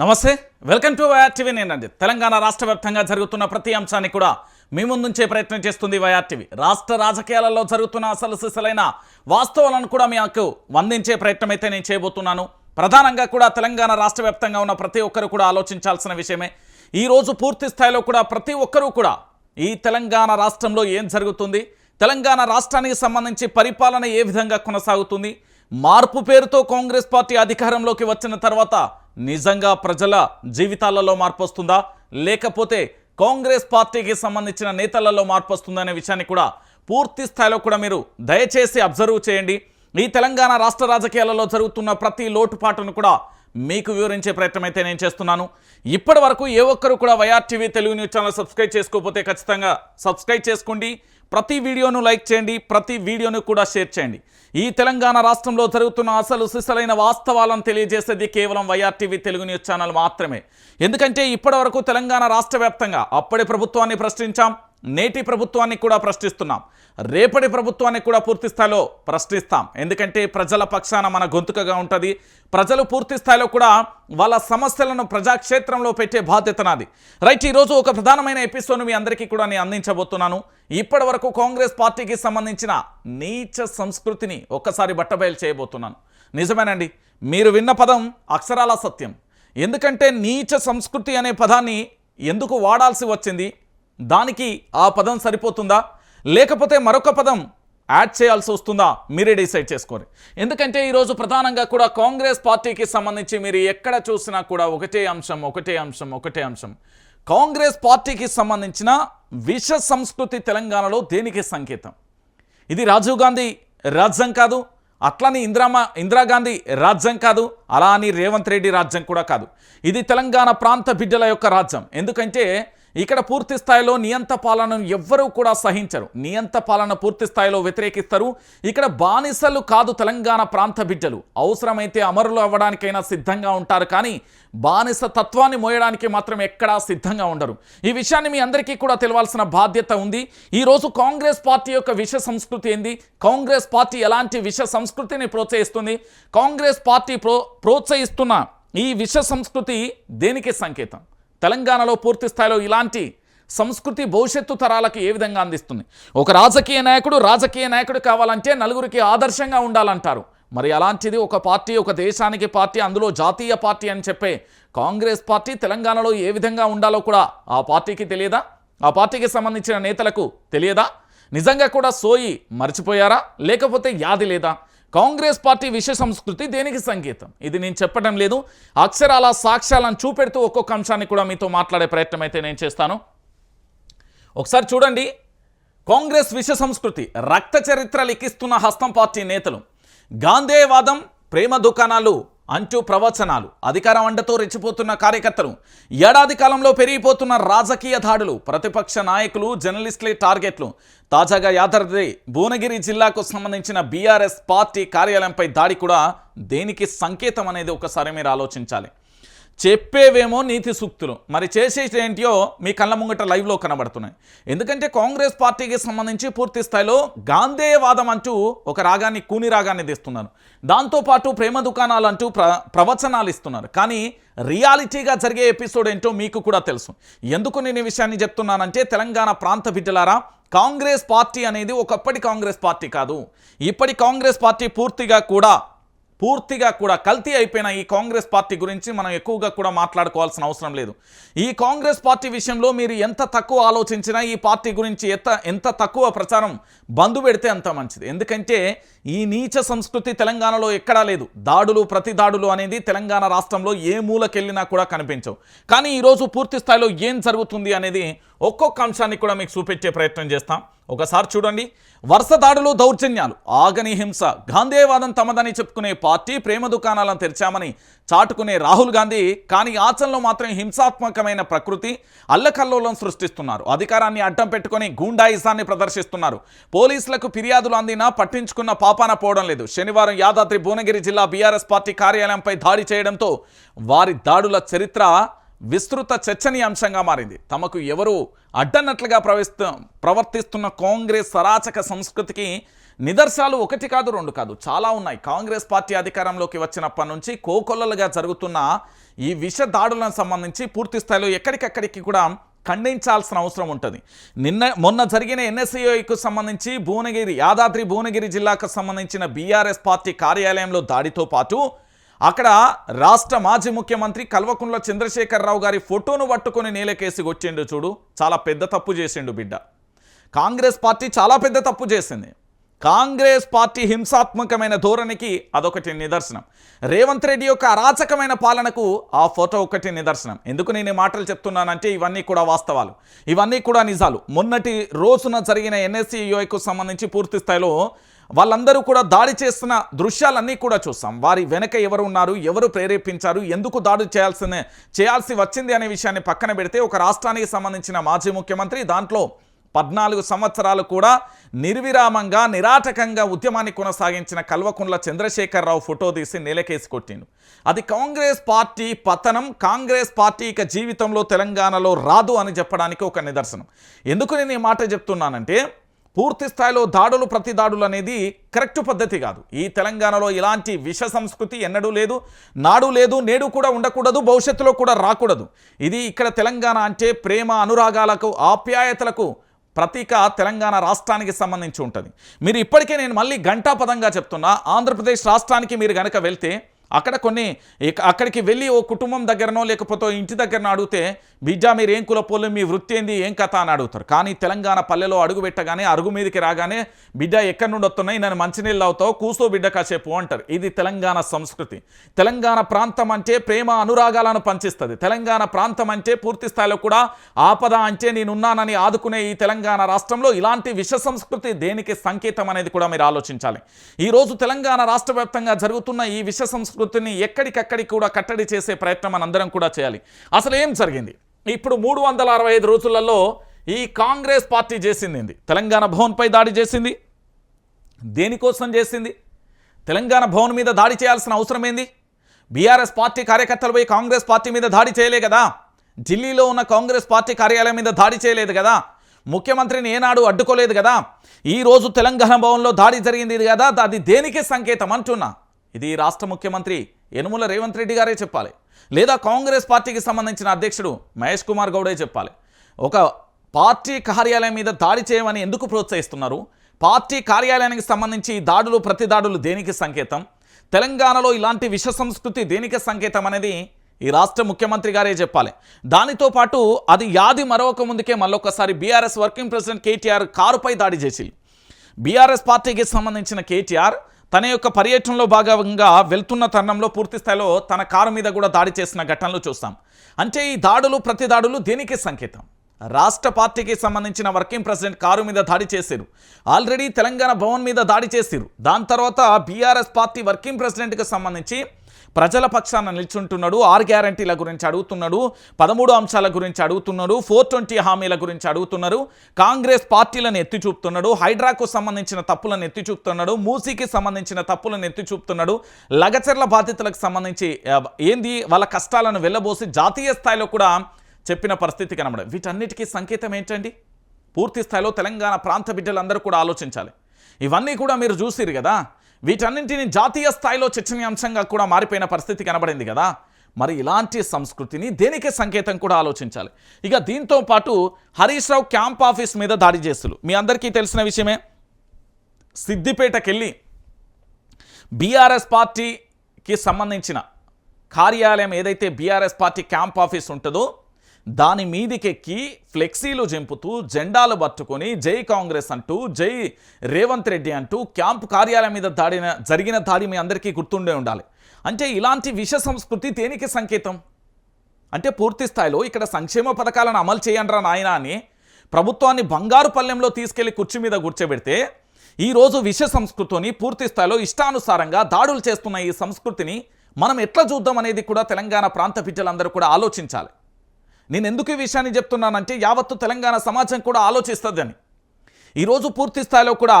నమస్తే, welcome to YR TV. నేను తెలంగాణ రాష్ట్ర వ్యాప్తంగా జరుగుతున్న ప్రతి అంశాన్ని కూడా మీ ముందుంచే ప్రయత్నం చేస్తుంది వైఆర్ టీవీ. రాష్ట్ర రాజకీయాలలో జరుగుతున్న అసలు సిసలైన వాస్తవాలను కూడా మీకు అందించే ప్రయత్నం అయితే నేను చేయబోతున్నాను. ప్రధానంగా కూడా తెలంగాణ రాష్ట్ర వ్యాప్తంగా ఉన్న ప్రతి ఒక్కరు కూడా ఆలోచించాల్సిన విషయమే. ఈరోజు పూర్తి స్థాయిలో కూడా ప్రతి ఒక్కరూ కూడా ఈ తెలంగాణ రాష్ట్రంలో ఏం జరుగుతుంది, తెలంగాణ రాష్ట్రానికి సంబంధించి పరిపాలన ఏ విధంగా కొనసాగుతుంది, మార్పు పేరుతో కాంగ్రెస్ పార్టీ అధికారంలోకి వచ్చిన తర్వాత నిజంగా ప్రజల జీవితాలలో మార్పు వస్తుందా, లేకపోతే కాంగ్రెస్ పార్టీకి సంబంధించిన నేతలలో మార్పు వస్తుందా అనే విషయాన్ని కూడా పూర్తి స్థాయిలో కూడా మీరు దయచేసి అబ్జర్వ్ చేయండి. ఈ తెలంగాణ రాష్ట్ర రాజకీయాలలో జరుగుతున్న ప్రతి లోటుపాటును కూడా మీకు వివరించే ప్రయత్నం అయితే నేను చేస్తున్నాను. ఇప్పటి వరకు ఏ ఒక్కరు కూడా YR TV Telugu news channel subscribe చేసుకోకపోతే ఖచ్చితంగా సబ్స్క్రైబ్ చేసుకోండి. ప్రతి వీడియోను లైక్ చేయండి, ప్రతి వీడియోను కూడా షేర్ చేయండి. ఈ తెలంగాణ రాష్ట్రంలో జరుగుతున్న అసలు సిసలైన వాస్తవాలను తెలియజేసేది కేవలం YR TV Telugu news channel మాత్రమే. ఎందుకంటే ఇప్పటి వరకు తెలంగాణ రాష్ట్ర వ్యాప్తంగా అప్పటి ప్రభుత్వాన్ని ప్రశ్నించాం, నేటి ప్రభుత్వాన్ని కూడా ప్రశ్నిస్తున్నాం, రేపటి ప్రభుత్వాన్ని కూడా పూర్తి స్థాయిలో ప్రశ్నిస్తాం. ఎందుకంటే ప్రజల పక్షాన మన గొంతుకగా ఉంటుంది. ప్రజలు పూర్తి స్థాయిలో కూడా వాళ్ళ సమస్యలను ప్రజాక్షేత్రంలో పెట్టే బాధ్యత నాది. రైట్, ఈరోజు ఒక ప్రధానమైన ఎపిసోడ్ను మీ అందరికీ కూడా నేను అందించబోతున్నాను. ఇప్పటి వరకు కాంగ్రెస్ పార్టీకి సంబంధించిన నీచ సంస్కృతిని ఒక్కసారి బట్టబయలు చేయబోతున్నాను. నిజమేనండి, మీరు విన్న పదం అక్షరాల సత్యం. ఎందుకంటే నీచ సంస్కృతి అనే పదాన్ని ఎందుకు వాడాల్సి వచ్చింది, దానికి ఆ పదం సరిపోతుందా లేకపోతే మరొక పదం యాడ్ చేయాల్సి వస్తుందా, మీరే డిసైడ్ చేసుకోండి. ఎందుకంటే ఈరోజు ప్రధానంగా కూడా కాంగ్రెస్ పార్టీకి సంబంధించి మీరు ఎక్కడ చూసినా కూడా ఒకటే అంశం. కాంగ్రెస్ పార్టీకి సంబంధించిన విష సంస్కృతి తెలంగాణలో దేనికి సంకేతం? ఇది రాజీవ్ గాంధీ రాజ్యం కాదు, అట్లని ఇందిరాగాంధీ రాజ్యం కాదు, అలా అని రేవంత్ రెడ్డి రాజ్యం కూడా కాదు. ఇది తెలంగాణ ప్రాంత బిడ్డల యొక్క రాజ్యం. ఎందుకంటే ఇక్కడ పూర్తి స్థాయిలో నియంత పాలనను ఎవ్వరూ కూడా సహించరు, నియంత పాలన పూర్తి స్థాయిలో వ్యతిరేకిస్తారు. ఇక్కడ బానిసలు కాదు తెలంగాణ ప్రాంత బిడ్డలు, అవసరమైతే అమరులు అవ్వడానికైనా సిద్ధంగా ఉంటారు, కానీ బానిస తత్వాన్ని మోయడానికి మాత్రం ఎక్కడా సిద్ధంగా ఉండరు. ఈ విషయాన్ని మీ అందరికీ కూడా తెలవాల్సిన బాధ్యత ఉంది. ఈరోజు కాంగ్రెస్ పార్టీ యొక్క విష సంస్కృతి ఏంది, కాంగ్రెస్ పార్టీ ఎలాంటి విష సంస్కృతిని ప్రోత్సహిస్తుంది, కాంగ్రెస్ పార్టీ ప్రోత్సహిస్తున్న ఈ విష సంస్కృతి దేనికి సంకేతం, తెలంగాణలో పూర్తి స్థాయిలో ఇలాంటి సంస్కృతి భవిష్యత్తు తరాలకు ఏ విధంగా అందిస్తుంది? ఒక రాజకీయ నాయకుడు కావాలంటే నలుగురికి ఆదర్శంగా ఉండాలంటారు. మరి అలాంటిది ఒక పార్టీ, ఒక దేశానికి పార్టీ, అందులో జాతీయ పార్టీ అని చెప్పే కాంగ్రెస్ పార్టీ తెలంగాణలో ఏ విధంగా ఉండాలో కూడా ఆ పార్టీకి తెలియదా? ఆ పార్టీకి సంబంధించిన నేతలకు తెలియదా? నిజంగా కూడా సోయి మర్చిపోయారా, లేకపోతే యాది లేదా? కాంగ్రెస్ పార్టీ విష సంస్కృతి దేనికి సంకేతం? ఇది నేను చెప్పడం లేదు, అక్షరాల సాక్ష్యాలను చూపెడుతూ ఒక్కొక్క అంశాన్ని కూడా మీతో మాట్లాడే ప్రయత్నం అయితే నేను చేస్తాను. ఒకసారి చూడండి, కాంగ్రెస్ విష సంస్కృతి రక్త చరిత్ర లిఖిస్తున్న హస్తం పార్టీ నేతలు, గాంధేయవాదం, ప్రేమ దుకాణాలు అంటూ ప్రవచనాలు, అధికారం అండతో రెచ్చిపోతున్న కార్యకర్తలు, ఏడాది కాలంలో పెరిగిపోతున్న రాజకీయ దాడులు, ప్రతిపక్ష నాయకులు, జర్నలిస్టులే టార్గెట్లు. తాజాగా యాదాద్రి భువనగిరి జిల్లాకు సంబంధించిన బీఆర్ఎస్ పార్టీ కార్యాలయంపై దాడి కూడా దేనికి సంకేతం అనేది ఒకసారి మీరు ఆలోచించాలి. చెప్పేవేమో నీతి సూక్తులు, మరి చేసేటేంటియో మీ కళ్ళ ముంగట లైవ్లో కనబడుతున్నాయి. ఎందుకంటే కాంగ్రెస్ పార్టీకి సంబంధించి పూర్తి స్థాయిలో గాంధేయవాదం అంటూ ఒక రాగాన్ని, కూని రాగాన్ని తీస్తున్నారు. దాంతోపాటు ప్రేమ దుకాణాలు అంటూ ప్రవచనాలు ఇస్తున్నారు. కానీ రియాలిటీగా జరిగే ఎపిసోడ్ ఏంటో మీకు కూడా తెలుసు. ఎందుకు నేను ఈ విషయాన్ని చెప్తున్నానంటే, తెలంగాణ ప్రాంత బిడ్డలారా, కాంగ్రెస్ పార్టీ అనేది ఒకప్పటి కాంగ్రెస్ పార్టీ కాదు. ఇప్పటి కాంగ్రెస్ పార్టీ పూర్తిగా కూడా కల్తీ అయిపోయిన ఈ కాంగ్రెస్ పార్టీ గురించి మనం ఎక్కువగా కూడా మాట్లాడుకోవాల్సిన అవసరం లేదు. ఈ కాంగ్రెస్ పార్టీ విషయంలో మీరు ఎంత తక్కువ ఆలోచించినా, ఈ పార్టీ గురించి ఎంత తక్కువ ప్రచారం బంధు పెడితే అంత మంచిది. ఎందుకంటే ఈ నీచ సంస్కృతి తెలంగాణలో ఎక్కడా లేదు. దాడులు, ప్రతి దాడులు అనేది తెలంగాణ రాష్ట్రంలో ఏ మూలకెళ్ళినా కూడా కనిపించవు. కానీ ఈరోజు పూర్తి స్థాయిలో ఏం జరుగుతుంది అనేది ఒక్కొక్క అంశాన్ని కూడా మీకు చూపించే ప్రయత్నం చేస్తాం. ఒకసారి చూడండి, వరుస దాడులు, దౌర్జన్యాలు, ఆగని హింస, గాంధేయవాదం తమదని చెప్పుకునే పార్టీ ప్రేమ దుకాణాలను తెరిచామని చాటుకునే రాహుల్ గాంధీ, కానీ ఆచరణలో మాత్రం హింసాత్మకమైన ప్రకృతి, అల్లకల్లోలం సృష్టిస్తున్నారు. అధికారాన్ని అడ్డం పెట్టుకుని గూండాయిజాన్ని ప్రదర్శిస్తున్నారు. పోలీసులకు ఫిర్యాదులు అందినా పట్టించుకున్న పాపాన పోవడం లేదు. శనివారం యాదాద్రి భువనగిరి జిల్లా బీఆర్ఎస్ పార్టీ కార్యాలయంపై దాడి చేయడంతో వారి దాడుల చరిత్ర విస్తృత చర్చనీయాంశంగా మారింది. తమకు ఎవరు అడ్డన్నట్లుగా ప్రవర్తిస్తున్న కాంగ్రెస్ అరాచక సంస్కృతికి నిదర్శనాలు ఒకటి కాదు రెండు కాదు చాలా ఉన్నాయి. కాంగ్రెస్ పార్టీ అధికారంలోకి వచ్చినప్పటి నుంచి కోకొల్లలుగా జరుగుతున్న ఈ విష దాడులకు సంబంధించి పూర్తి స్థాయిలో ఎక్కడికక్కడికి కూడా ఖండించాల్సిన అవసరం ఉంటుంది. మొన్న జరిగిన ఎన్ఎస్యుఐకు సంబంధించి యాదాద్రి భువనగిరి జిల్లాకు సంబంధించిన బీఆర్ఎస్ పార్టీ కార్యాలయంలో దాడితో పాటు అక్కడ రాష్ట్ర మాజీ ముఖ్యమంత్రి కల్వకుంట్ల చంద్రశేఖరరావు గారి ఫోటోను పట్టుకొని నేలకేసి కొట్టిండు చూడు. చాలా పెద్ద తప్పు చేసిండు బిడ్డ. కాంగ్రెస్ పార్టీ చాలా పెద్ద తప్పు చేసింది. కాంగ్రెస్ పార్టీ హింసాత్మకమైన ధోరణికి అదొకటి నిదర్శనం. రేవంత్ రెడ్డి యొక్క అరాచకమైన పాలనకు ఆ ఫోటో ఒకటి నిదర్శనం. ఎందుకు నేను ఈ మాటలు చెప్తున్నానంటే ఇవన్నీ కూడా వాస్తవాలు, ఇవన్నీ కూడా నిజాలు. మొన్నటి రోజున జరిగిన ఎన్ఎస్యుఐకు సంబంధించి పూర్తి స్థాయిలో వాళ్ళందరూ కూడా దాడి చేస్తున్న దృశ్యాలన్నీ కూడా చూస్తాం. వారి వెనక ఎవరు ఉన్నారు, ఎవరు ప్రేరేపించారు, ఎందుకు దాడి చేయాల్సి వచ్చింది అనే విషయాన్ని పక్కన పెడితే ఒక రాష్ట్రానికి సంబంధించిన మాజీ ముఖ్యమంత్రి, దాంట్లో 14 సంవత్సరాలు కూడా నిర్విరామంగా నిరాటకంగా ఉద్యమాన్ని కొనసాగించిన కల్వకుంట్ల చంద్రశేఖరరావు ఫోటో తీసి నేలకేసి కొట్టిండు. అది కాంగ్రెస్ పార్టీ పతనం, కాంగ్రెస్ పార్టీ ఇక జీవితంలో తెలంగాణలో రాదు అని చెప్పడానికి ఒక నిదర్శనం. ఎందుకు నేను ఈ మాట చెప్తున్నానంటే పూర్తి స్థాయిలో దాడులు ప్రతి దాడులు అనేది కరెక్ట్ పద్ధతి కాదు. ఈ తెలంగాణలో ఇలాంటి విష సంస్కృతి ఎన్నడూ లేదు, నాడు లేదు, నేడు కూడా ఉండకూడదు, భవిష్యత్తులో కూడా రాకూడదు. ఇది ఇక్కడ తెలంగాణ అంటే ప్రేమ, అనురాగాలకు, ఆప్యాయతలకు ప్రతీక తెలంగాణ రాష్ట్రానికి సంబంధించి ఉంటుంది. మీరు ఇప్పటికే నేను మళ్ళీ ఘంటాపదంగా చెప్తున్నా, ఆంధ్రప్రదేశ్ రాష్ట్రానికి మీరు కనుక వెళ్తే అక్కడికి వెళ్ళి ఓ కుటుంబం దగ్గరనో లేకపోతే ఇంటి దగ్గరనో అడిగితే బిడ్డ మీరు ఏం కులపోలు, మీ వృత్తి ఏంది, ఏం కథ అని అడుగుతారు. కానీ తెలంగాణ పల్లెలో అడుగు పెట్టగానే అరుగు మీదకి రాగానే బిడ్డ ఎక్కడి నుండి వస్తున్నాయి, నన్ను మంచినీళ్ళు అవుతావు, కూసో బిడ్డ కాసేపు అంటారు. ఇది తెలంగాణ సంస్కృతి. తెలంగాణ ప్రాంతం అంటే ప్రేమ అనురాగాలను పంచిస్తుంది. తెలంగాణ ప్రాంతం అంటే పూర్తి స్థాయిలో కూడా ఆపద అంటే నేనున్నానని ఆదుకునే ఈ తెలంగాణ రాష్ట్రంలో ఇలాంటి విష సంస్కృతి దేనికి సంకేతం అనేది కూడా మీరు ఆలోచించాలి. ఈరోజు తెలంగాణ రాష్ట్ర వ్యాప్తంగా జరుగుతున్న ఈ విష సంస్కృతిని ఎక్కడికక్కడికి కూడా కట్టడి చేసే ప్రయత్నం మనందరం కూడా చేయాలి. అసలు ఏం జరిగింది? ఇప్పుడు 365 రోజులలో ఈ కాంగ్రెస్ పార్టీ చేసింది, తెలంగాణ భవన్పై దాడి చేసింది. దేనికోసం చేసింది? తెలంగాణ భవన్ మీద దాడి చేయాల్సిన అవసరం ఏంది? బీఆర్ఎస్ పార్టీ కార్యకర్తలపై కాంగ్రెస్ పార్టీ మీద దాడి చేయలే కదా, ఢిల్లీలో ఉన్న కాంగ్రెస్ పార్టీ కార్యాలయం మీద దాడి చేయలేదు కదా, ముఖ్యమంత్రిని ఏనాడు అడ్డుకోలేదు కదా. ఈరోజు తెలంగాణ భవన్లో దాడి జరిగింది కదా, అది దేనికి సంకేతం అంటున్నా. ఇది రాష్ట్ర ముఖ్యమంత్రి యనుమల రేవంత్ రెడ్డి గారే చెప్పాలి, లేదా కాంగ్రెస్ పార్టీకి సంబంధించిన అధ్యక్షుడు మహేష్ కుమార్ గౌడే చెప్పాలి. ఒక పార్టీ కార్యాలయం మీద దాడి చేయమని ఎందుకు ప్రోత్సహిస్తున్నారు? పార్టీ కార్యాలయానికి సంబంధించి దాడులు ప్రతి దాడులు దేనికి సంకేతం? తెలంగాణలో ఇలాంటి విష సంస్కృతి దేనికి సంకేతం అనేది ఈ రాష్ట్ర ముఖ్యమంత్రి గారే చెప్పాలి. దానితో పాటు అది యాది మరొక ముందుకే మళ్ళొకసారి బీఆర్ఎస్ వర్కింగ్ ప్రెసిడెంట్ కేటీఆర్ కారుపై దాడి చేసి బీఆర్ఎస్ పార్టీకి సంబంధించిన కేటీఆర్ తన యొక్క పర్యటనలో భాగంగా వెళ్తున్న తరుణంలో పూర్తి స్థాయిలో తన కారు మీద కూడా దాడి చేసిన ఘటనలు చూస్తాం. అంటే ఈ దాడులు ప్రతి దాడులు దేనికి సంకేతం? రాష్ట్ర పార్టీకి సంబంధించిన వర్కింగ్ ప్రెసిడెంట్ కారు మీద దాడి చేశారు, ఆల్రెడీ తెలంగాణ భవన్ మీద దాడి చేశారు. దాని తర్వాత బీఆర్ఎస్ పార్టీ వర్కింగ్ ప్రెసిడెంట్కి సంబంధించి ప్రజల పక్షాన నిల్చుంటున్నాడు, 6 గ్యారంటీల గురించి అడుగుతున్నాడు, 13 అంశాల గురించి అడుగుతున్నాడు, 420 హామీల గురించి అడుగుతున్నారు, కాంగ్రెస్ పార్టీలను ఎత్తి చూపుతున్నాడు, హైడ్రాకు సంబంధించిన తప్పులను ఎత్తి చూపుతున్నాడు, మూసీకి సంబంధించిన తప్పులను ఎత్తి చూపుతున్నాడు, లగచర్ల బాధితులకు సంబంధించి ఏంది వాళ్ళ కష్టాలను వెళ్ళబోసి జాతీయ స్థాయిలో కూడా చెప్పిన పరిస్థితి కనబడదు. వీటన్నిటికీ సంకేతం ఏంటండి? పూర్తి స్థాయిలో తెలంగాణ ప్రాంత బిడ్డలందరూ కూడా ఆలోచించాలి. ఇవన్నీ కూడా మీరు చూసిరు కదా, వీటన్నింటినీ జాతీయ స్థాయిలో చర్చనీయాంశంగా కూడా మారిపోయిన పరిస్థితి కనబడింది కదా. మరి ఇలాంటి సంస్కృతిని దేనికి సంకేతం కూడా ఆలోచించాలి. ఇక దీంతో పాటు హరీష్ రావు క్యాంప్ ఆఫీస్ మీద దాడి చేస్తులు మీ అందరికీ తెలిసిన విషయమే. సిద్దిపేటకెళ్ళి బీఆర్ఎస్ పార్టీకి సంబంధించిన కార్యాలయం ఏదైతే బీఆర్ఎస్ పార్టీ క్యాంప్ ఆఫీస్ ఉంటుందో దాని మీదికెక్కి ఫ్లెక్సీలు జంపుతూ జెండాలు పట్టుకొని జై కాంగ్రెస్ అంటూ జై రేవంత్ రెడ్డి అంటూ క్యాంపు కార్యాలయం మీద జరిగిన దాడి మీ అందరికీ గుర్తుండే ఉండాలి. అంటే ఇలాంటి విష సంస్కృతి దేనికి సంకేతం? అంటే పూర్తి స్థాయిలో ఇక్కడ సంక్షేమ పథకాలను అమలు చేయండిరా నాయనా అని ప్రభుత్వాన్ని బంగారు పల్లెంలో తీసుకెళ్లి కుర్చీ మీద కూర్చోబెడితే ఈరోజు విష సంస్కృతిని పూర్తి స్థాయిలో ఇష్టానుసారంగా దాడులు చేస్తున్న ఈ సంస్కృతిని మనం ఎట్లా చూద్దాం అనేది కూడా తెలంగాణ ప్రాంత బిడ్డలందరూ కూడా ఆలోచించాలి. నేను ఎందుకు ఈ విషయాన్ని చెప్తున్నానంటే యావత్తు తెలంగాణ సమాజం కూడా ఆలోచిస్తుందని. ఈరోజు పూర్తి స్థాయిలో కూడా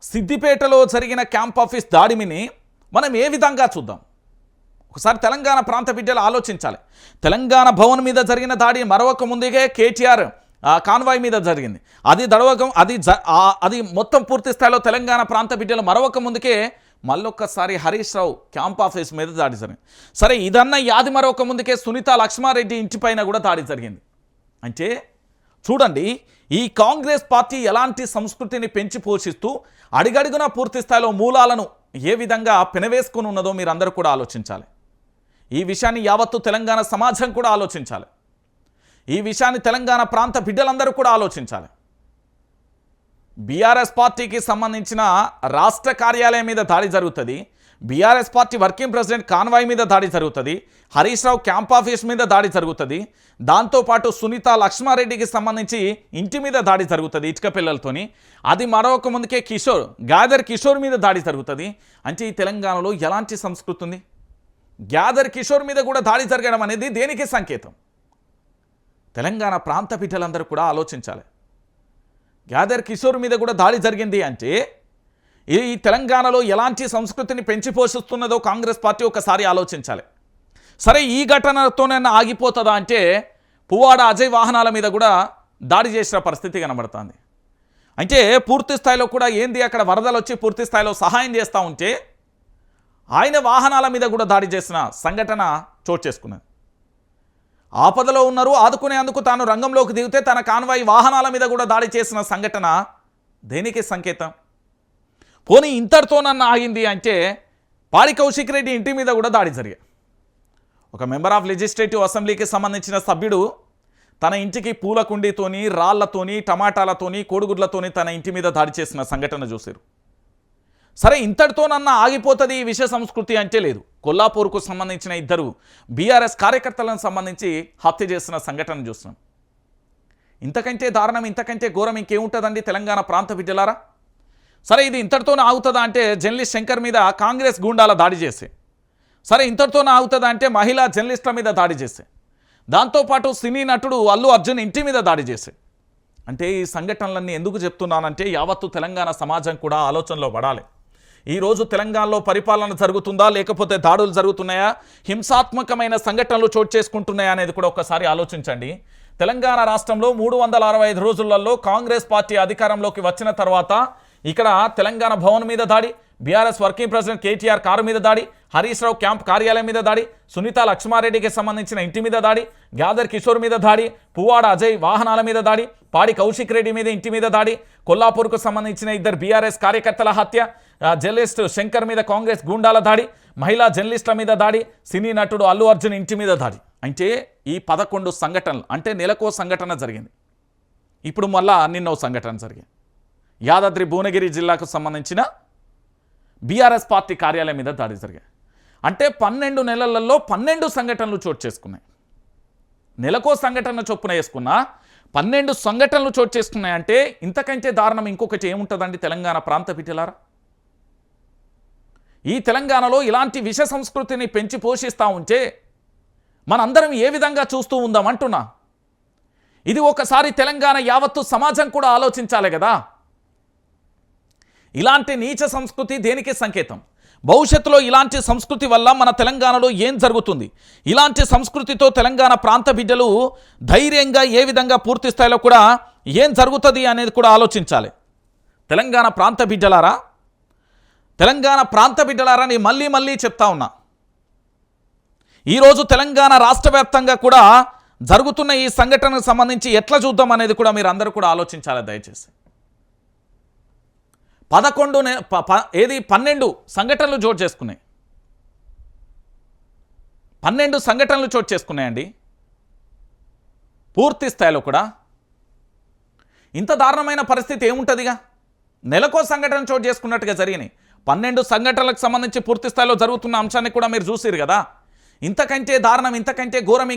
సిద్దిపేటలో జరిగిన క్యాంప్ ఆఫీస్ దాడిని మనం ఏ విధంగా చూద్దాం? ఒకసారి తెలంగాణ ప్రాంత బిడ్డలు ఆలోచించాలి. తెలంగాణ భవన్ మీద జరిగిన దాడి మరొక ముందుగా కేటీఆర్ కాన్వాయ్ మీద జరిగింది. అది దడవకం అది మొత్తం పూర్తి స్థాయిలో తెలంగాణ ప్రాంత బిడ్డలు మరొక ముందుకే మళ్ళొక్కసారి హరీష్ రావు క్యాంప్ ఆఫీస్ మీద దాడి జరిగింది. సరే ఇదన్న యాది మరొక ముందుకే సునీత లక్ష్మారెడ్డి ఇంటిపైన కూడా దాడి జరిగింది. అంటే చూడండి, ఈ కాంగ్రెస్ పార్టీ ఎలాంటి సంస్కృతిని పెంచి పోషిస్తూ అడిగడుగున పూర్తి స్థాయిలో మూలాలను ఏ విధంగా పెనవేసుకుని ఉన్నదో మీరందరూ కూడా ఆలోచించాలి. ఈ విషయాన్ని యావత్తు తెలంగాణ సమాజం కూడా ఆలోచించాలి. ఈ విషయాన్ని తెలంగాణ ప్రాంత బిడ్డలందరూ కూడా ఆలోచించాలి. బీఆర్ఎస్ పార్టీకి సంబంధించిన రాష్ట్ర కార్యాలయం మీద దాడి జరుగుతుంది. BRS party working president convoy మీద దాడి జరుగుతుంది. హరీష్ రావు క్యాంప్ ఆఫీస్ మీద దాడి జరుగుతుంది. దాంతోపాటు సునీత లక్ష్మారెడ్డికి సంబంధించి ఇంటి మీద దాడి జరుగుతుంది ఇటుక పిల్లలతోని. అది మరొక ముందుకే గ్యాదర్ కిషోర్ మీద దాడి జరుగుతుంది. అంటే ఈ తెలంగాణలో ఎలాంటి సంస్కృతి ఉంది? గ్యాదర్ కిషోర్ మీద కూడా దాడి జరగడం అనేది దేనికి సంకేతం? తెలంగాణ ప్రాంత బిడ్డలందరూ కూడా ఆలోచించాలి. గ్యాదర్ కిషోర్ మీద కూడా దాడి జరిగింది అంటే ఈ తెలంగాణలో ఎలాంటి సంస్కృతిని పెంచి పోషిస్తున్నదో కాంగ్రెస్ పార్టీ ఒకసారి ఆలోచించాలి. సరే ఈ ఘటనతోనైనా ఆగిపోతుందా అంటే పువ్వాడ అజయ్ వాహనాల మీద కూడా దాడి చేసిన పరిస్థితి కనబడుతుంది. అంటే పూర్తి స్థాయిలో కూడా ఏంది, అక్కడ వరదలు వచ్చి పూర్తి స్థాయిలో సహాయం చేస్తూ ఉంటే ఆయన వాహనాల మీద కూడా దాడి చేసిన సంఘటన చోటు చేసుకున్నది. ఆపదలో ఉన్నారు, ఆదుకునేందుకు తాను రంగంలోకి దిగితే తన కాన్వాయ్ వాహనాల మీద కూడా దాడి చేసిన సంఘటన దేనికి సంకేతం? పోనీ ఇంతటితోనన్నా ఆగింది అంటే పాడి కౌశిక్ రెడ్డి ఇంటి మీద కూడా దాడి జరిగాయి. ఒక మెంబర్ ఆఫ్ లెజిస్లేటివ్ అసెంబ్లీకి సంబంధించిన సభ్యుడు తన ఇంటికి పూల కుండీతోని, రాళ్లతోని, టమాటాలతోని, కోడిగుడ్లతోని తన ఇంటి మీద దాడి చేసిన సంఘటన చూశారు. సరే ఇంతటితోనన్నా ఆగిపోతుంది ఈ విషయ సంస్కృతి అంటే లేదు. కొల్లాపూర్కు సంబంధించిన ఇద్దరు బీఆర్ఎస్ కార్యకర్తలను సంబంధించి హత్య చేసిన సంఘటన చూస్తున్నాం. ఇంతకంటే దారుణం, ఇంతకంటే ఘోరం ఇంకేముంటుందండి తెలంగాణ ప్రాంత బిడ్డలారా? సరే ఇది ఇంతటితోనే ఆగుతుందా అంటే జర్నలిస్ట్ శంకర్ మీద కాంగ్రెస్ గూండాల దాడి చేసి, సరే ఇంతటితోనే ఆగుతుందా అంటే మహిళా జర్నలిస్టుల మీద దాడి చేసి, దాంతోపాటు సినీ నటుడు అల్లు అర్జున్ ఇంటి మీద దాడి చేసి. అంటే ఈ సంఘటనలన్నీ ఎందుకు చెప్తున్నానంటే యావత్తు తెలంగాణ సమాజం కూడా ఆలోచనలో పడాలి. ఈరోజు తెలంగాణలో పరిపాలన జరుగుతుందా లేకపోతే దాడులు జరుగుతున్నాయా, హింసాత్మకమైన సంఘటనలు చోటు చేసుకుంటున్నాయా అనేది కూడా ఒకసారి ఆలోచించండి. తెలంగాణ రాష్ట్రంలో 365 రోజులలో కాంగ్రెస్ పార్టీ అధికారంలోకి వచ్చిన తర్వాత ఇక్కడ తెలంగాణ భవన్ మీద దాడి, BRS working president KTR car మీద దాడి, హరీష్ రావు క్యాంప్ కార్యాలయం మీద దాడి, సునీత లక్ష్మారెడ్డికి సంబంధించిన ఇంటి మీద దాడి, గ్యాదర్ కిషోర్ మీద దాడి, పువ్వాడ అజయ్ వాహనాల మీద దాడి, పాడి కౌశిక్ రెడ్డి మీద ఇంటి మీద దాడి, కొల్లాపూర్కు సంబంధించిన ఇద్దరు బీఆర్ఎస్ కార్యకర్తల హత్య, జర్నలిస్ట్ శంకర్ మీద కాంగ్రెస్ గూండాల దాడి, మహిళా జర్నలిస్టుల మీద దాడి, సినీ నటుడు అల్లు అర్జున్ ఇంటి మీద దాడి. అంటే ఈ 11 సంఘటనలు అంటే నెలకో సంఘటన జరిగింది. ఇప్పుడు మళ్ళా నిన్నో సంఘటన జరిగింది. యాదాద్రి భువనగిరి జిల్లాకు సంబంధించిన బీఆర్ఎస్ పార్టీ కార్యాలయం మీద దాడి జరిగాయి. అంటే 12 నెలలలో 12 సంఘటనలు చోటు చేసుకున్నాయి. నెలకో సంఘటన చొప్పున వేసుకున్నా 12 సంఘటనలు చోటు చేసుకున్నాయంటే ఇంతకంటే దారుణం ఇంకొకటి ఏముంటుందండి తెలంగాణ ప్రాంత బిడ్డలారా? ఈ తెలంగాణలో ఇలాంటి విష సంస్కృతిని పెంచి పోషిస్తూ ఉంటే మనందరం ఏ విధంగా చూస్తూ ఉందామంటున్నా. ఇది ఒకసారి తెలంగాణ యావత్తు సమాజం కూడా ఆలోచించాలి కదా. ఇలాంటి నీచ సంస్కృతి దేనికి సంకేతం? భవిష్యత్తులో ఇలాంటి సంస్కృతి వల్ల మన తెలంగాణలో ఏం జరుగుతుంది? ఇలాంటి సంస్కృతితో తెలంగాణ ప్రాంత బిడ్డలు ధైర్యంగా ఏ విధంగా పూర్తి స్థాయిలో కూడా ఏం జరుగుతుంది అనేది కూడా ఆలోచించాలి. తెలంగాణ ప్రాంత బిడ్డలారా, నేను మళ్ళీ చెప్తా ఉన్నా. ఈరోజు తెలంగాణ రాష్ట్ర వ్యాప్తంగా కూడా జరుగుతున్న ఈ సంఘటనకు సంబంధించి ఎట్లా చూద్దాం అనేది కూడా మీరు అందరూ కూడా ఆలోచించాలి దయచేసి. 12 సంఘటనలు చోటు చేసుకున్నాయి. 12 సంఘటనలు చోటు చేసుకున్నాయండి. పూర్తి స్థాయిలో కూడా ఇంత దారుణమైన పరిస్థితి ఏముంటుందిగా? నెలకో సంఘటన చోటు చేసుకున్నట్టుగా జరిగినాయి. 12 సంఘటనలకు సంబంధించి పూర్తి స్థాయిలో జరుగుతున్న అంశాన్ని కూడా మీరు చూసిరు కదా. ఇంతకంటే దారుణం, ఇంతకంటే ఘోరం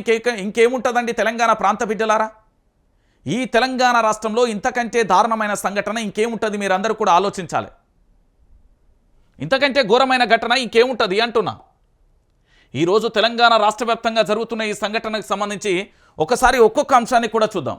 ఇంకేముంటుందండి తెలంగాణ ప్రాంత బిడ్డలారా? ఈ తెలంగాణ రాష్ట్రంలో ఇంతకంటే దారుణమైన సంఘటన ఇంకేముంటుంది మీరందరూ కూడా ఆలోచించాలి. ఇంతకంటే ఘోరమైన ఘటన ఇంకేముంటుంది అంటున్నా. ఈరోజు తెలంగాణ రాష్ట్ర వ్యాప్తంగా జరుగుతున్న ఈ సంఘటనకు సంబంధించి ఒకసారి ఒక్కొక్క అంశాన్ని కూడా చూద్దాం.